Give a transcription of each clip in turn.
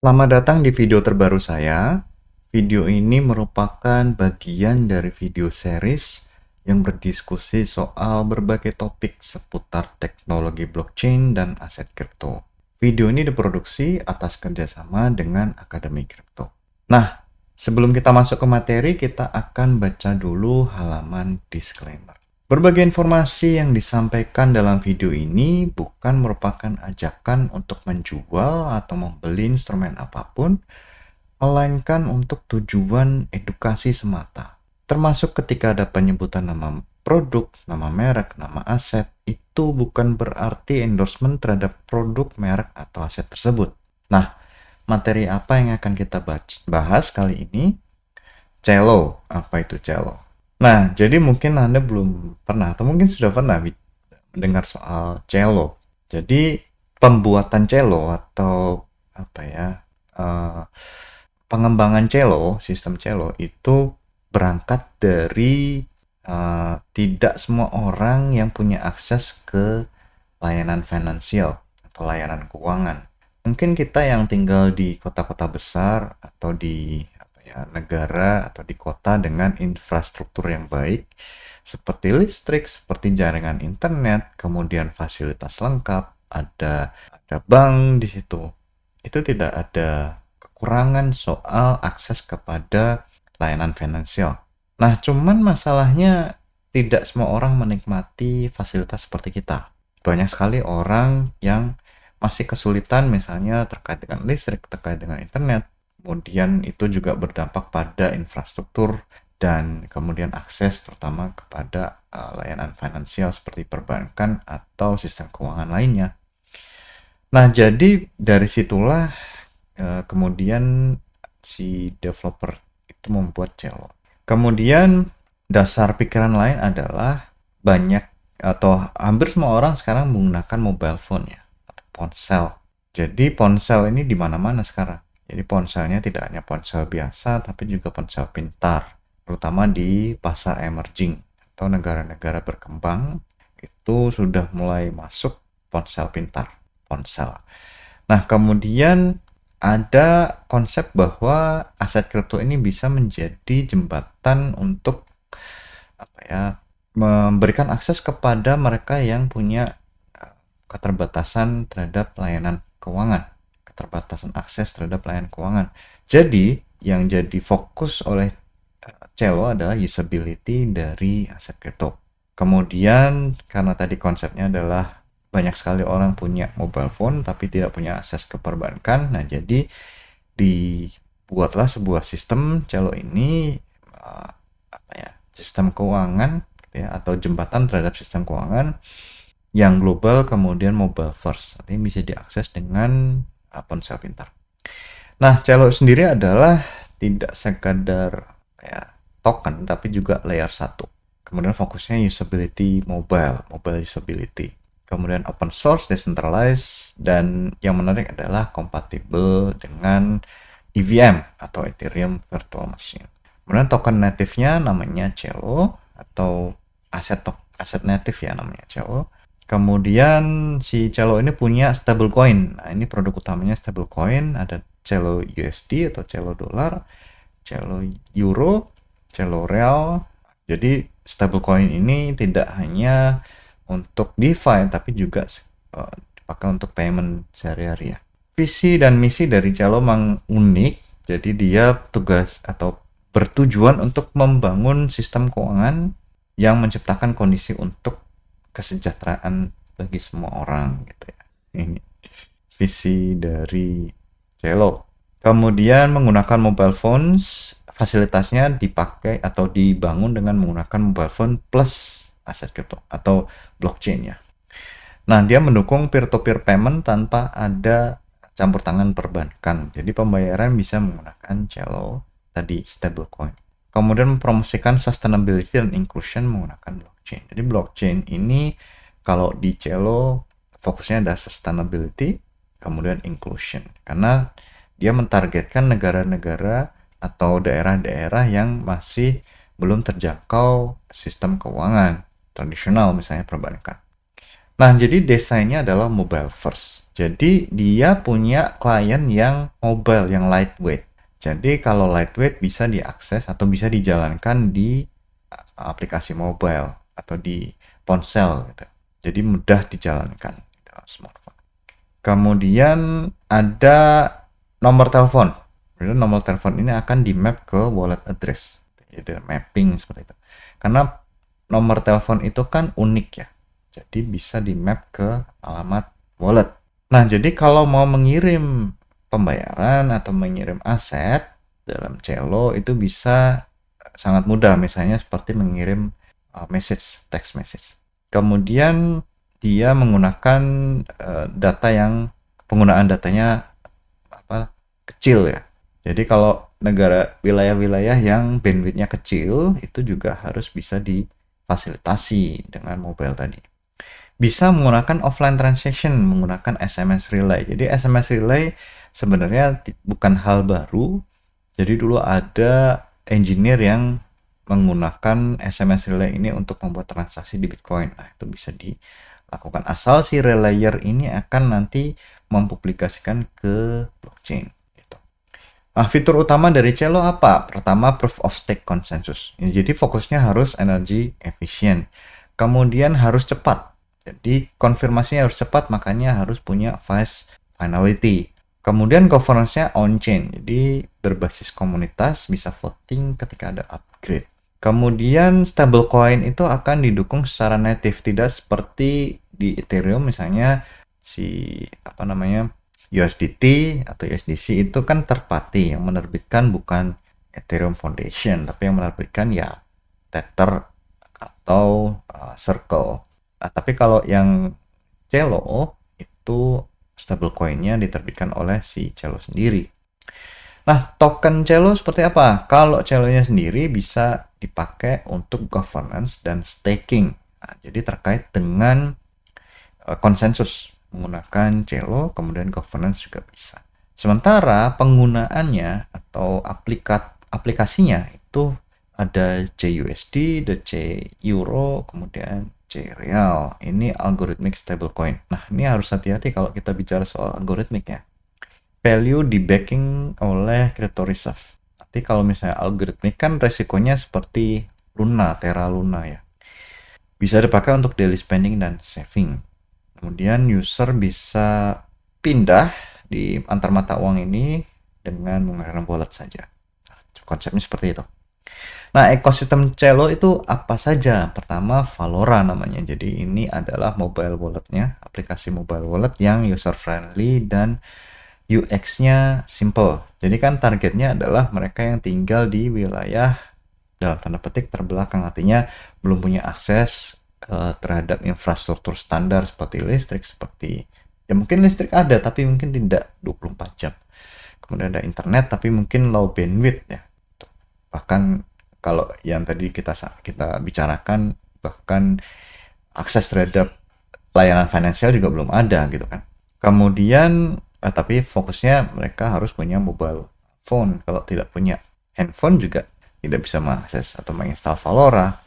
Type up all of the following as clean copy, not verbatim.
Selamat datang di video terbaru saya. Video ini merupakan bagian dari video series yang berdiskusi soal berbagai topik seputar teknologi blockchain dan aset kripto. Video ini diproduksi atas kerjasama dengan Akademi Kripto. Nah, sebelum kita masuk ke materi, kita akan baca dulu halaman disclaimer. Berbagai informasi yang disampaikan dalam video ini bukan merupakan ajakan untuk menjual atau membeli instrumen apapun, melainkan untuk tujuan edukasi semata. Termasuk ketika ada penyebutan nama produk, nama merek, nama aset, itu bukan berarti endorsement terhadap produk, merek, atau aset tersebut. Nah, materi apa yang akan kita bahas kali ini? Cello. Apa itu cello? Nah, jadi mungkin Anda belum pernah, atau mungkin sudah pernah mendengar soal cello. Jadi, pembuatan cello atau apa ya, eh, pengembangan cello, sistem cello itu berangkat dari tidak semua orang yang punya akses ke layanan finansial atau layanan keuangan. Mungkin kita yang tinggal di kota-kota besar atau di negara atau di kota dengan infrastruktur yang baik seperti listrik, seperti jaringan internet, kemudian fasilitas lengkap, ada bank di situ. Itu tidak ada kekurangan soal akses kepada layanan finansial. Nah, cuman masalahnya tidak semua orang menikmati fasilitas seperti kita. Banyak sekali orang yang masih kesulitan misalnya terkait dengan listrik, terkait dengan internet. Kemudian itu juga berdampak pada infrastruktur dan kemudian akses terutama kepada layanan finansial seperti perbankan atau sistem keuangan lainnya. Nah, jadi dari situlah kemudian si developer itu membuat cello. Kemudian dasar pikiran lain adalah banyak atau hampir semua orang sekarang menggunakan mobile phone ya atau ponsel. Jadi ponsel ini di mana-mana sekarang. Jadi ponselnya tidak hanya ponsel biasa tapi juga ponsel pintar, terutama di pasar emerging atau negara-negara berkembang itu sudah mulai masuk ponsel pintar, ponsel. Nah, kemudian ada konsep bahwa aset kripto ini bisa menjadi jembatan untuk memberikan akses kepada mereka yang punya keterbatasan terhadap layanan keuangan, keterbatasan akses terhadap layanan keuangan. Jadi, yang jadi fokus oleh Cello adalah usability dari aset kripto. Kemudian, karena tadi konsepnya adalah banyak sekali orang punya mobile phone tapi tidak punya akses ke perbankan. Nah, jadi dibuatlah sebuah sistem Cello ini sistem keuangan gitu ya, atau jembatan terhadap sistem keuangan yang global kemudian mobile first. Artinya bisa diakses dengan ponsel pintar. Nah, Cello sendiri adalah tidak sekadar token tapi juga layer 1. Kemudian fokusnya usability mobile usability. Kemudian open source, decentralized, dan yang menarik adalah kompatibel dengan EVM atau Ethereum Virtual Machine. Kemudian token native-nya namanya Cello atau aset native ya namanya Cello. Kemudian si Cello ini punya stablecoin. Nah, ini produk utamanya stablecoin, ada Cello USD atau Cello dolar, Cello euro, Cello real. Jadi stablecoin ini tidak hanya untuk DeFi tapi juga dipakai untuk payment sehari-hari ya. Visi dan misi dari Cello memang unik. Jadi dia tugas atau bertujuan untuk membangun sistem keuangan yang menciptakan kondisi untuk kesejahteraan bagi semua orang gitu ya. Ini visi dari Cello. Kemudian menggunakan mobile phones, fasilitasnya dipakai atau dibangun dengan menggunakan mobile phone plus aset kripto atau blockchain ya. Nah, dia mendukung peer-to-peer payment tanpa ada campur tangan perbankan. Jadi pembayaran bisa menggunakan Cello tadi stablecoin. Kemudian mempromosikan sustainability dan inclusion menggunakan blockchain. Jadi blockchain ini kalau di Cello fokusnya ada sustainability, kemudian inclusion. Karena dia mentargetkan negara-negara atau daerah-daerah yang masih belum terjangkau sistem keuangan tradisional misalnya perbankan. Nah, jadi desainnya adalah mobile first. Jadi dia punya klien yang mobile, yang lightweight. Jadi kalau lightweight bisa diakses atau bisa dijalankan di aplikasi mobile atau di ponsel gitu. Jadi mudah dijalankan di dalam smartphone. Kemudian ada nomor telepon. Jadi nomor telepon ini akan di map ke wallet address. Jadi mapping seperti itu. Karena nomor telepon itu kan unik ya. Jadi bisa di map ke alamat wallet. Nah, jadi kalau mau mengirim pembayaran atau mengirim aset dalam Celo itu bisa sangat mudah, misalnya seperti mengirim message, text message. Kemudian dia menggunakan data yang penggunaan datanya kecil ya. Jadi kalau negara wilayah-wilayah yang bandwidthnya kecil itu juga harus bisa difasilitasi dengan mobile tadi. Bisa menggunakan offline transaction menggunakan SMS relay. Jadi SMS relay sebenarnya bukan hal baru. Jadi dulu ada engineer yang menggunakan SMS relay ini untuk membuat transaksi di Bitcoin. Nah, itu bisa dilakukan asal si relayer ini akan nanti mempublikasikan ke blockchain. Nah, fitur utama dari Celo apa? Pertama, proof of stake consensus. Jadi fokusnya harus energi efisien. Kemudian harus cepat. Jadi konfirmasinya harus cepat, makanya harus punya fast finality. Kemudian governance-nya on-chain. Jadi berbasis komunitas, bisa voting ketika ada upgrade. Kemudian stablecoin itu akan didukung secara native, tidak seperti di Ethereum misalnya USDT atau USDC itu kan third party, yang menerbitkan bukan Ethereum Foundation, tapi yang menerbitkan ya Tether atau Circle. Nah, tapi kalau yang Celo itu stablecoin-nya diterbitkan oleh si Celo sendiri. Nah, token Celo seperti apa? Kalau Celo-nya sendiri bisa dipakai untuk governance dan staking. Nah, jadi terkait dengan konsensus menggunakan Celo, kemudian governance juga bisa. Sementara penggunaannya atau aplikasinya itu ada CUSD, ada C-Euro, kemudian C-Real. Ini algorithmic stablecoin. Nah, ini harus hati-hati kalau kita bicara soal algoritmik ya. Value di backing oleh crypto reserve. Nanti kalau misalnya algoritmik kan resikonya seperti Luna, Terra Luna ya. Bisa dipakai untuk daily spending dan saving. Kemudian user bisa pindah di antar mata uang ini dengan menggunakan wallet saja. Konsepnya seperti itu. Nah, ekosistem Celo itu apa saja? Pertama, Valora namanya. Jadi ini adalah mobile walletnya, aplikasi mobile wallet yang user friendly dan UX-nya simple. Jadi kan targetnya adalah mereka yang tinggal di wilayah dalam tanda petik terbelakang, artinya belum punya akses terhadap infrastruktur standar seperti listrik, seperti ya mungkin listrik ada tapi mungkin tidak 24 jam. Kemudian ada internet tapi mungkin low bandwidth ya. Bahkan kalau yang tadi kita bicarakan, bahkan akses terhadap layanan finansial juga belum ada gitu kan. Kemudian tapi fokusnya mereka harus punya mobile phone. Kalau tidak punya handphone juga tidak bisa mengakses atau menginstal Valora.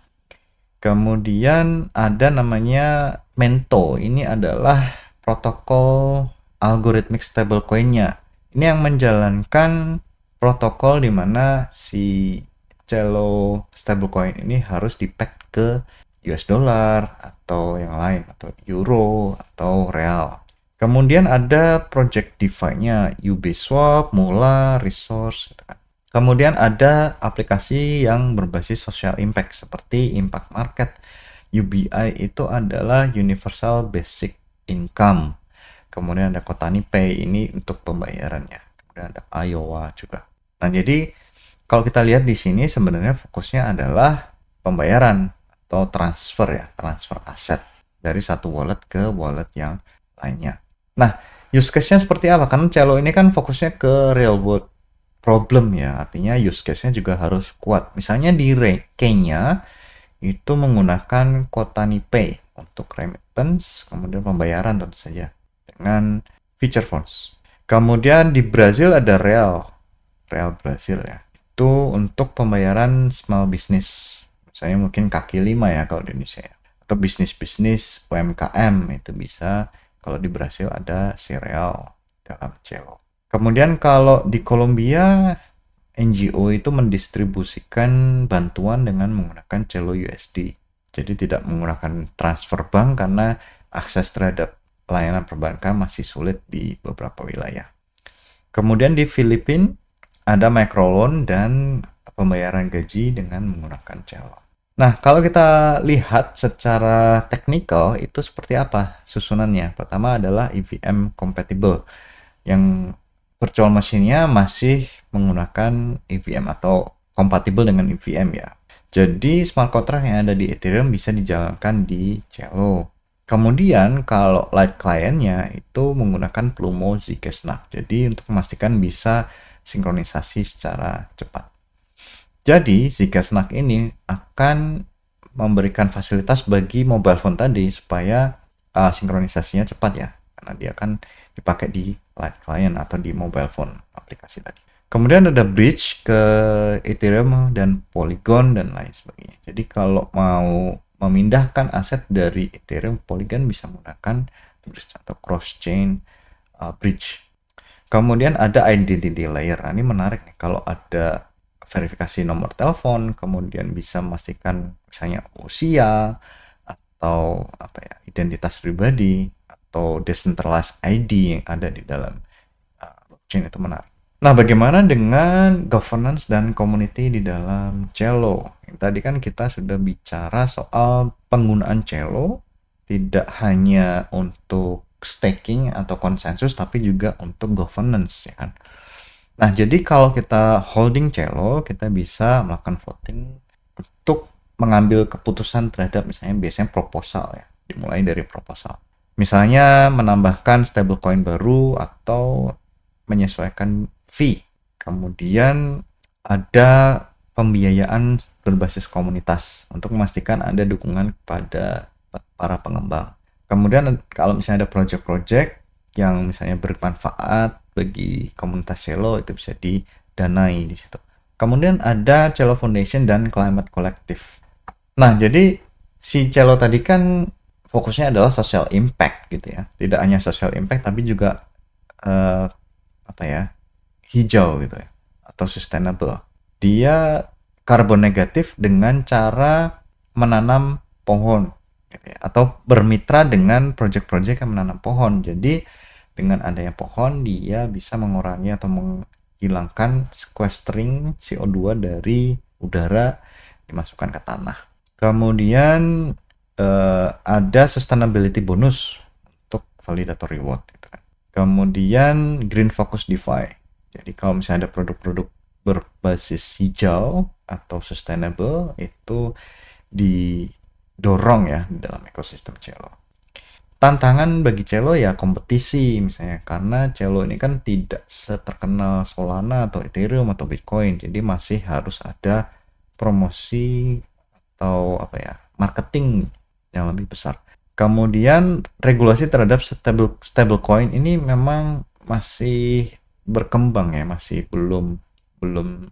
Kemudian ada namanya Mento. Ini adalah protokol algorithmic stablecoin-nya. Ini yang menjalankan protokol di mana si Celo stablecoin ini harus di-peg ke US dollar atau yang lain, atau euro atau real. Kemudian ada project DeFi-nya, Uniswap, Mula, Resource, gitu kan. Kemudian ada aplikasi yang berbasis social impact seperti Impact Market. UBI itu adalah Universal Basic Income. Kemudian ada Kotani Pay, ini untuk pembayarannya. Kemudian ada Iowa juga. Nah, jadi kalau kita lihat di sini sebenarnya fokusnya adalah pembayaran atau transfer ya, transfer aset dari satu wallet ke wallet yang lainnya. Nah, use case-nya seperti apa? Karena Celo ini kan fokusnya ke real world problem ya, artinya use case-nya juga harus kuat. Misalnya di Kenya itu menggunakan Kotani Pay untuk remittance, kemudian pembayaran tentu saja dengan feature phones. Kemudian di Brazil ada Real Brazil ya. Itu untuk pembayaran small business. Misalnya mungkin kaki lima ya kalau di Indonesia ya. atau bisnis-bisnis UMKM itu bisa. Kalau di Brasil ada cereal dalam Cello. Kemudian kalau di Kolombia, NGO itu mendistribusikan bantuan dengan menggunakan Cello USD. Jadi tidak menggunakan transfer bank karena akses terhadap layanan perbankan masih sulit di beberapa wilayah. Kemudian di Filipina ada microloan dan pembayaran gaji dengan menggunakan Cello. Nah, kalau kita lihat secara teknikal itu seperti apa susunannya? Pertama adalah EVM compatible, yang virtual machine-nya masih menggunakan EVM atau kompatibel dengan EVM ya. Jadi smart contract yang ada di Ethereum bisa dijalankan di Cello. Kemudian kalau light client-nya itu menggunakan Plumo Zcash-NAC. Jadi untuk memastikan bisa sinkronisasi secara cepat. Jadi Zcash-NAC ini akan memberikan fasilitas bagi mobile phone tadi supaya sinkronisasinya cepat ya, karena dia akan dipakai di light client atau di mobile phone aplikasi tadi. Kemudian ada bridge ke Ethereum dan Polygon dan lain sebagainya. Jadi kalau mau memindahkan aset dari Ethereum Polygon bisa menggunakan bridge atau cross chain bridge. Kemudian ada identity layer. Nah, ini menarik nih, kalau ada verifikasi nomor telepon, kemudian bisa memastikan misalnya usia atau identitas pribadi atau decentralized ID yang ada di dalam blockchain, itu menarik. Nah, bagaimana dengan governance dan community di dalam Cello? Yang tadi kan kita sudah bicara soal penggunaan Cello tidak hanya untuk staking atau konsensus tapi juga untuk governance ya kan. Nah, jadi kalau kita holding Cello, kita bisa melakukan voting untuk mengambil keputusan terhadap biasanya proposal ya, dimulai dari proposal. Misalnya menambahkan stablecoin baru atau menyesuaikan fee. Kemudian ada pembiayaan berbasis komunitas untuk memastikan ada dukungan kepada para pengembang. Kemudian kalau misalnya ada project-project yang misalnya bermanfaat bagi komunitas Cello, itu bisa didanai di situ. Kemudian ada Cello Foundation dan Climate Collective. Nah, jadi si Cello tadi kan fokusnya adalah social impact gitu ya. Tidak hanya social impact tapi juga hijau gitu ya, atau sustainable. Dia karbon negatif dengan cara menanam pohon gitu ya, atau bermitra dengan project-project yang menanam pohon. Jadi dengan adanya pohon dia bisa mengurangi atau menghilangkan sequestering CO2 dari udara dimasukkan ke tanah. Kemudian ada sustainability bonus untuk validator reward gitu kan. Kemudian green focus DeFi. Jadi kalau misalnya ada produk-produk berbasis hijau atau sustainable itu didorong ya di dalam ekosistem Cello. Tantangan bagi Cello ya kompetisi misalnya, karena Cello ini kan tidak seterkenal Solana atau Ethereum atau Bitcoin, jadi masih harus ada promosi atau marketing yang lebih besar. Kemudian regulasi terhadap stablecoin ini memang masih berkembang ya, masih belum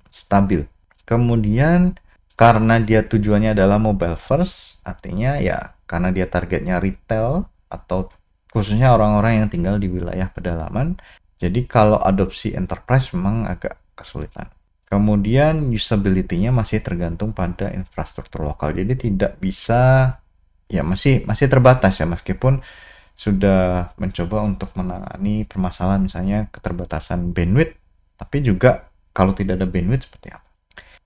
stabil. Kemudian karena dia tujuannya adalah mobile first, artinya ya karena dia targetnya retail atau khususnya orang-orang yang tinggal di wilayah pedalaman, jadi kalau adopsi enterprise memang agak kesulitan. Kemudian usability-nya masih tergantung pada infrastruktur lokal, jadi tidak bisa ya, masih terbatas ya, meskipun sudah mencoba untuk menangani permasalahan misalnya keterbatasan bandwidth, tapi juga kalau tidak ada bandwidth seperti apa.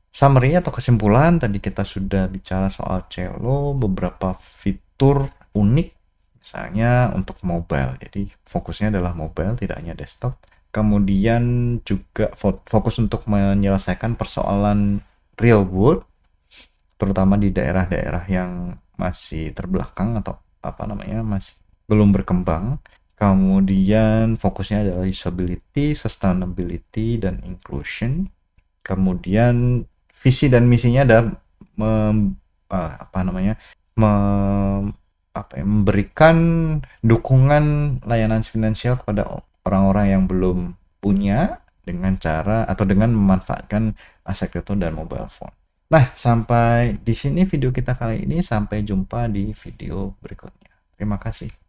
Summary atau kesimpulan, tadi kita sudah bicara soal Cello, beberapa fitur unik misalnya untuk mobile, jadi fokusnya adalah mobile, tidak hanya desktop. Kemudian juga fokus untuk menyelesaikan persoalan real world, terutama di daerah-daerah yang masih terbelakang atau masih belum berkembang. Kemudian fokusnya adalah usability, sustainability, dan inclusion. Kemudian visi dan misinya ada memberikan dukungan layanan finansial kepada orang-orang yang belum punya dengan cara atau dengan memanfaatkan aset kripto dan mobile phone. Nah, sampai di sini video kita kali ini. Sampai jumpa di video berikutnya. Terima kasih.